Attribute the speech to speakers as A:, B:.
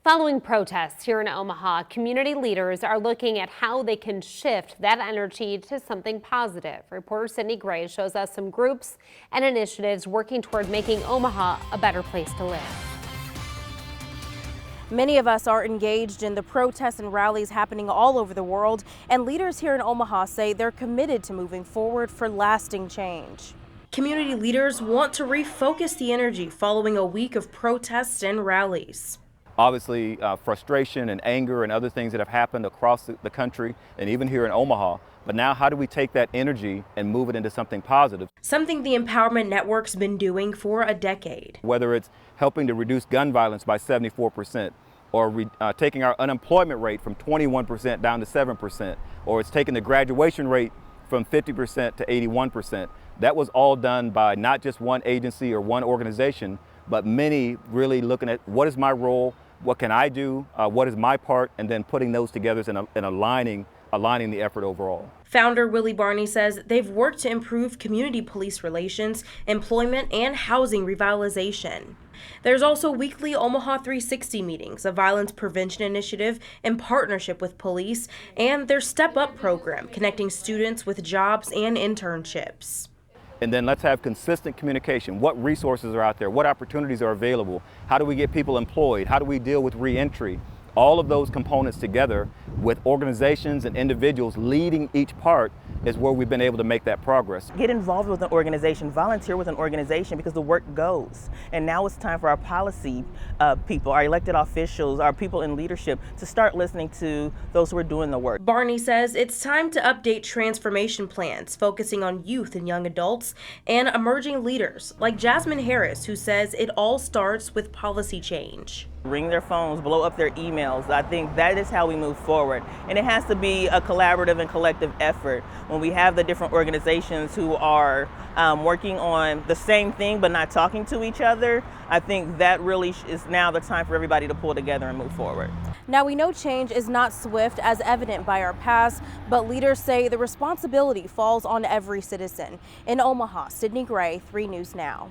A: Following protests here in Omaha, community leaders are looking at how they can shift that energy to something positive. Reporter Sydney Gray shows us some groups and initiatives working toward making Omaha a better place to live.
B: Many of us are engaged in the protests and rallies happening all over the world, and leaders here in Omaha say they're committed to moving forward for lasting change. Community leaders want to refocus the energy following a week of protests and rallies.
C: Obviously, frustration and anger and other things that have happened across the country and even here in Omaha. But now how do we take that energy and move it into something positive?
B: Something the Empowerment Network's been doing for a decade.
C: Whether it's helping to reduce gun violence by 74%, or taking our unemployment rate from 21% down to 7%, or it's taking the graduation rate from 50% to 81%. That was all done by not just one agency or one organization, but many really looking at what is my role, what can I do, what is my part, and then putting those together and aligning the effort overall.
B: Founder Willie Barney says they've worked to improve community police relations, employment, and housing revitalization. There's also weekly Omaha 360 meetings, a violence prevention initiative in partnership with police, and their Step Up program connecting students with jobs and internships.
C: And then let's have consistent communication. What resources are out there? What opportunities are available? How do we get people employed? How do we deal with reentry? All of those components together with organizations and individuals leading each part is where we've been able to make that progress.
D: Get involved with an organization, volunteer with an organization because the work goes. And now it's time for our policy people, our elected officials, our people in leadership to start listening to those who are doing the work.
B: Barney says it's time to update transformation plans, focusing on youth and young adults and emerging leaders like Jasmine Harris, who says it all starts with policy change.
D: Ring their phones, blow up their emails. I think that is how we move forward. And it has to be a collaborative and collective effort. When we have the different organizations who are working on the same thing but not talking to each other, I think that really is now the time for everybody to pull together and move forward.
B: Now we know change is not swift, as evident by our past, but leaders say the responsibility falls on every citizen. In Omaha, Sydney Gray, 3 News Now.